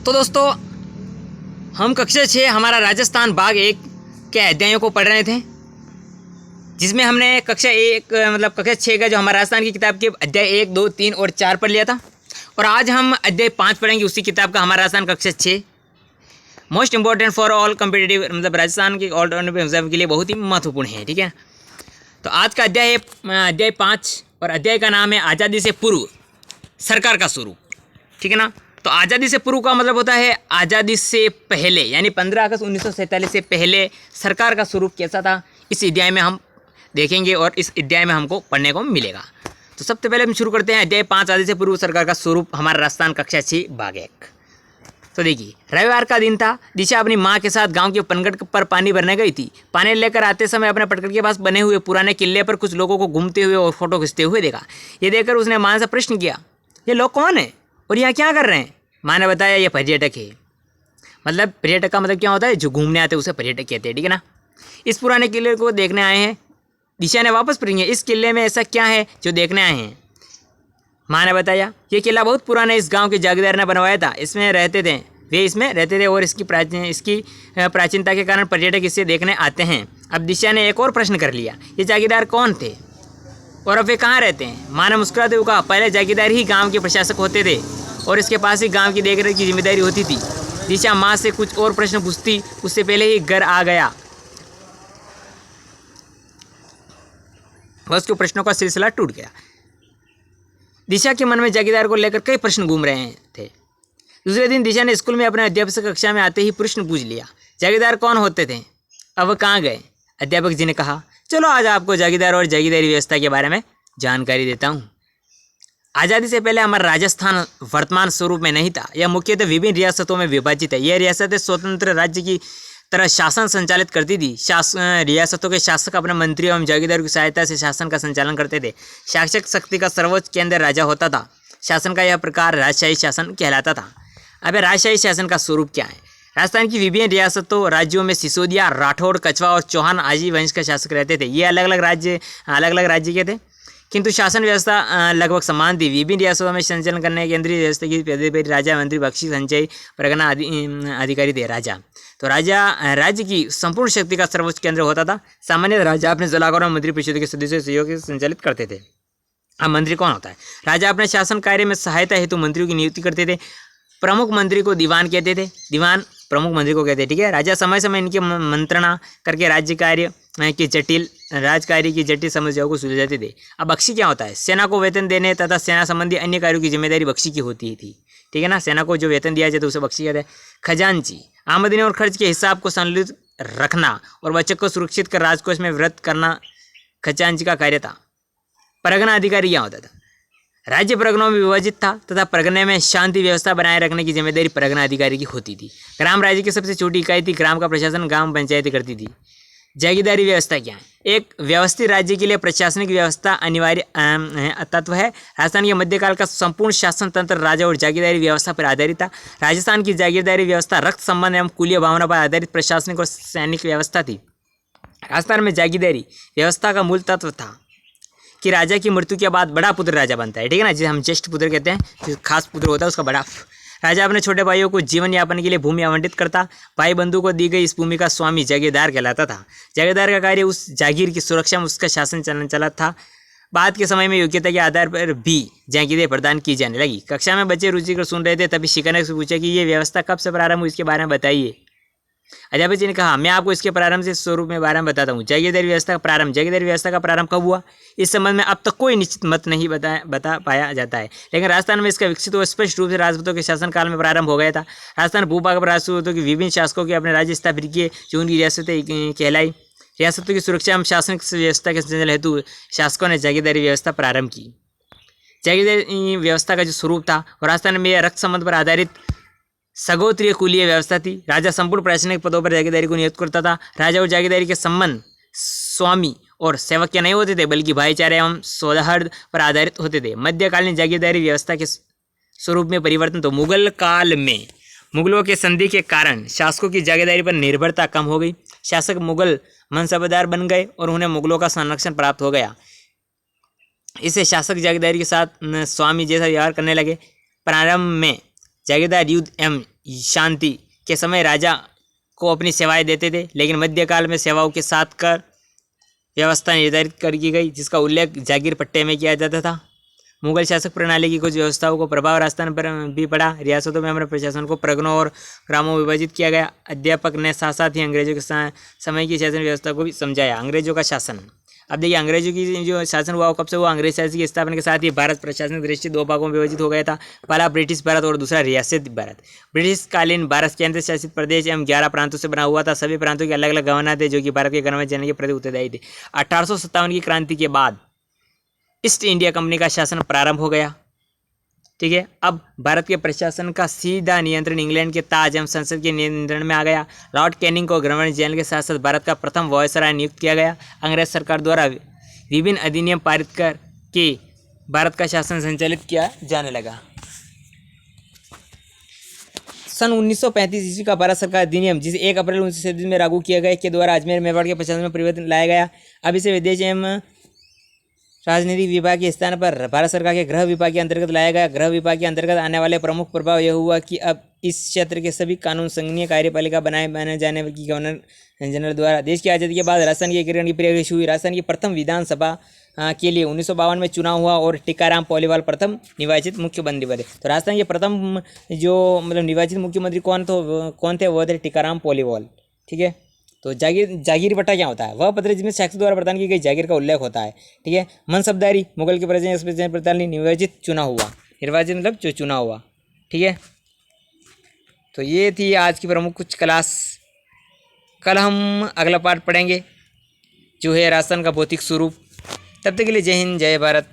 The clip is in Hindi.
तो दोस्तों, हम कक्षा 6 हमारा राजस्थान भाग 1 के अध्यायों को पढ़ रहे थे, जिसमें हमने कक्षा 6 का जो हमारा राजस्थान की किताब के अध्याय 1, 2, 3 और 4 पढ़ लिया था। और आज हम अध्याय 5 पढ़ेंगे उसी किताब का, हमारा राजस्थान कक्षा 6 most important for all competitive, Rajasthan के ऑल राउंड एग्जाम के लिए बहुत ही महत्वपूर्ण है। ठीक है, तो आज का अध्याय है अध्याय 5 और अध्याय का नाम है आज़ादी से पूर्व सरकार का स्वरूप। ठीक है ना। तो आज़ादी से पूर्व का मतलब होता है आज़ादी से पहले, यानी 15 अगस्त 1947 से पहले सरकार का स्वरूप कैसा था, इस अध्याय में हम देखेंगे और इस अध्याय में हमको पढ़ने को मिलेगा। तो सबसे पहले हम शुरू करते हैं अध्याय 5 आज़ादी से पूर्व सरकार का स्वरूप, हमारा राजस्थान कक्षा 6 भाग 1। तो देखिए, रविवार का दिन था। दिशा अपनी माँ के साथ गांव के पनगढ़ पर पानी भरने गई थी। पानी लेकर आते समय अपने पटकड़ के पास बने हुए पुराने किले पर कुछ लोगों को घूमते हुए और फोटो खींचते हुए देखा। ये देखकर उसने माँ से प्रश्न किया, ये लोग कौन है और यहाँ क्या कर रहे हैं? माँ ने बताया, ये पर्यटक है। मतलब पर्यटक का मतलब क्या होता है, जो घूमने आते हैं उसे पर्यटक कहते हैं। ठीक है ना। इस पुराने किले को देखने आए हैं। दिशा ने वापस पूछा, इस किले में ऐसा क्या है जो देखने आए हैं? माँ ने बताया, ये किला बहुत पुराना है, इस गांव के जागीरदार ने बनवाया था, वे इसमें रहते थे और इसकी प्राचीनता के कारण पर्यटक इसे देखने आते हैं। अब दिशा ने एक और प्रश्न कर लिया, ये जागीरदार कौन थे और अब वे कहाँ रहते हैं? माँ ने मुस्कुराते हुए कहा, पहले जागीरदार ही गांव के प्रशासक होते थे और इसके पास ही गांव की देखरेख की जिम्मेदारी होती थी। दिशा माँ से कुछ और प्रश्न पूछती उससे पहले ही घर आ गया। बस के प्रश्नों का सिलसिला टूट गया। दिशा के मन में जागीरदार को लेकर कई प्रश्न घूम रहे थे। दूसरे दिन दिशा ने स्कूल में अपने अध्यापक से कक्षा में आते ही प्रश्न पूछ लिया, जागीरदार कौन होते थे, अब वो कहाँ गए? अध्यापक जी ने कहा, चलो आज आपको जागीरदार और जागीरदारी व्यवस्था के बारे में जानकारी देता हूँ। आज़ादी से पहले हमारा राजस्थान वर्तमान स्वरूप में नहीं था। यह मुख्यतः विभिन्न रियासतों में विभाजित है। यह रियासतें स्वतंत्र राज्य की तरह शासन संचालित करती थी। रियासतों के शासक अपने मंत्री एवं जागीरदारों की सहायता से शासन का संचालन करते थे। शासक शक्ति का सर्वोच्च केंद्र राजा होता था। शासन का यह प्रकार राजशाही शासन कहलाता था। अब राजशाही शासन का स्वरूप क्या है? राजस्थान की विभिन्न रियासतों राज्यों में सिसोदिया, राठौड़, कछवा और चौहान आदि वंश के शासक रहते थे। ये अलग अलग राज्य के थे, किंतु शासन व्यवस्था लगभग समान थी। विभिन्न रियासतों में संचालन करने केंद्रीय व्यवस्था की पदाधिकारी राजा, मंत्री, बख्शी, संचयी, परगना अधिकारी थे। राजा तो राज्य की संपूर्ण शक्ति का सर्वोच्च केंद्र होता था। सामान्य राजा अपने सलाहकारों और मंत्री परिषद के सदस्यों से सहयोग से संचालित करते थे। अब मंत्री कौन होता है? राजा अपने शासन कार्य में सहायता हेतु मंत्रियों की नियुक्ति करते थे। प्रमुख मंत्री को दीवान कहते थे। दीवान प्रमुख मंत्री को कहते हैं। ठीक है। राजा समय समय इनके मंत्रणा करके राजकार्य की जटिल समस्याओं को सुलझाते थे। अब बख्शी क्या होता है? सेना को वेतन देने तथा सेना संबंधी अन्य कार्यों की जिम्मेदारी बख्शी की होती थी। ठीक है ना। सेना को जो वेतन दिया जाता है उसे बख्शी कहते हैं। खजांची आमदनी और खर्च के हिसाब को संतुलित रखना और बचत को सुरक्षित कर राजकोष में वृद्धि करना खजांची का कार्य था। परगना अधिकारी क्या होता था? राज्य परगनों में विभाजित था तथा परगने में शांति व्यवस्था बनाए रखने की जिम्मेदारी परगना अधिकारी की होती थी। ग्राम राज्य की सबसे छोटी इकाई थी। ग्राम का प्रशासन ग्राम पंचायती करती थी। जागीरदारी व्यवस्था क्या है? एक व्यवस्थित राज्य के लिए प्रशासनिक व्यवस्था अनिवार्य तत्व है। राजस्थान के मध्यकाल का संपूर्ण शासन तंत्र राजा और जागीरदारी व्यवस्था पर आधारित था। राजस्थान की जागीरदारी व्यवस्था रक्त संबंध एवं कुलीय भावना पर आधारित प्रशासनिक और सैनिक व्यवस्था थी। राजस्थान में जागीरदारी व्यवस्था का मूल तत्व था कि राजा की मृत्यु के बाद बड़ा पुत्र राजा बनता है। ठीक है ना, जिसे हम ज्येष्ठ पुत्र कहते हैं। जो खास पुत्र होता है उसका बड़ा। राजा अपने छोटे भाइयों को जीवन यापन के लिए भूमि आवंटित करता। भाई बंधु को दी गई इस भूमि का स्वामी जागीरदार कहलाता था। जागीरदार का कार्य उस जागीर की सुरक्षा में उसका शासन चला था। बाद के समय में योग्यता के आधार पर भी जागीरें प्रदान की जाने लगी। कक्षा में बच्चे रुचि कर सुन रहे थे, तभी शिक्षक ने पूछा कि ये व्यवस्था कब से प्रारंभ हुई, इसके बारे में बताइए। अध्यापक जी ने कहा, मैं आपको इसके प्रारंभ से स्वरूप में बारे में बताता हूँ। जागीरदारी व्यवस्था का प्रारंभ कब हुआ, इस संबंध में अब तक कोई निश्चित मत नहीं बता पाया जाता है, लेकिन राजस्थान में इसका विकसित और स्पष्ट रूप से राजपूतों के शासनकाल में प्रारंभ हो गया था। राजस्थान भूभाग पर राजपूतों की विभिन्न शासकों के अपने राज्य स्थापित किए, जो उनकी रियासतें कहलाई। रियासतों की सुरक्षा एवं शासनिक व्यवस्था के संचालन हेतु शासकों ने जागीरदारी व्यवस्था प्रारंभ की। जागीरदारी व्यवस्था का जो स्वरूप था, राजस्थान में रक्त संबंध पर आधारित सगोत्रीय कुलीय व्यवस्था थी। राजा संपूर्ण प्रशासनिक पदों पर जागीरदारी को नियुक्त करता था। राजा और जागीरदारी के संबंध स्वामी और सेवक के नहीं होते थे, बल्कि भाईचारे एवं सौहार्द पर आधारित होते थे। मध्यकालीन जागीरदारी व्यवस्था के स्वरूप में परिवर्तन तो मुगल काल में मुगलों के संधि के कारण शासकों की जागीरदारी पर निर्भरता कम हो गई। शासक मुगल मनसबदार बन गए और उन्हें मुगलों का संरक्षण प्राप्त हो गया। इससे शासक जागीरदारी के साथ स्वामी जैसा व्यवहार करने लगे। प्रारंभ में जागीरदार युद्ध एवं शांति के समय राजा को अपनी सेवाएं देते थे, लेकिन मध्यकाल में सेवाओं के साथ कर व्यवस्था निर्धारित कर की गई, जिसका उल्लेख जागीर पट्टे में किया जाता था। मुगल शासक प्रणाली की कुछ व्यवस्थाओं को प्रभाव राजस्थान पर भी पड़ा। रियासतों में हमारे प्रशासन को प्रगणों और ग्रामों में विभाजित किया गया। अध्यापक ने साथ साथ ही अंग्रेजों के समय की शासन व्यवस्था को भी समझाया। अंग्रेजों का शासन, अब देखिए अंग्रेजों की जो शासन हुआ वो कब से हुआ? अंग्रेज शासन की स्थापना के साथ ही भारत प्रशासनिक दृष्टि दो भागों में विभाजित हो गया था। पहला ब्रिटिश भारत और दूसरा रियासती भारत। ब्रिटिश कालीन भारत केंद्र शासित प्रदेश एवं 11 प्रांतों से बना हुआ था। सभी प्रांतों के अलग अलग गवर्नर थे जो कि भारत के गणराज्य जनरल के प्रति उत्तरदायी थे। 1857 की क्रांति के बाद ईस्ट इंडिया कंपनी का शासन प्रारंभ हो गया। ठीक है, अब भारत के प्रशासन का सीधा नियंत्रण इंग्लैंड के ताज एवं संसद के नियंत्रण में आ गया। लॉर्ड कैनिंग को गवर्नर जनरल के साथ साथ भारत का प्रथम वायसराय नियुक्त किया गया। अंग्रेज सरकार द्वारा विभिन्न अधिनियम पारित कर के भारत का शासन संचालित किया जाने लगा। सन 1935 ईस्वी का भारत सरकार अधिनियम, जिसे 1 अप्रैल 1937 में लागू किया गया, के द्वारा अजमेर मेवाड़ के प्रशासन में परिवर्तन लाया गया। अब इसे विदेश एवं राजनीतिक विभाग के स्थान पर भारत सरकार के गृह विभाग के अंतर्गत लाया गया। गृह विभाग के अंतर्गत आने वाले प्रमुख प्रभाव यह हुआ कि अब इस क्षेत्र के सभी कानून संघीय कार्यपालिका बनाए जाने की गवर्नर जनरल द्वारा। देश की आज़ादी के बाद राजस्थान के एकीकरण की प्रक्रिया शुरू हुई। राजस्थान की प्रथम विधानसभा के लिए 1952 में चुनाव हुआ और टीकाराम पोलीवाल प्रथम निर्वाचित मुख्यमंत्री बने। तो राजस्थान के प्रथम जो निर्वाचित मुख्यमंत्री कौन थे? वो थे टीकाराम पोलीवाल। ठीक है, तो जागीर पट्टा क्या होता है? वह पत्र जिसमें शासक द्वारा प्रदान की गई जागीर का उल्लेख होता है। ठीक है, मनसबदारी, मुगल के प्रधान निर्वाचित चुनाव हुआ। निर्वाचित मतलब जो चुनाव हुआ। ठीक है, तो ये थी आज की प्रमुख कुछ क्लास। कल हम अगला पार्ट पढ़ेंगे जो है राजस्थान का भौतिक स्वरूप। तब तक के लिए जय हिंद, जय भारत।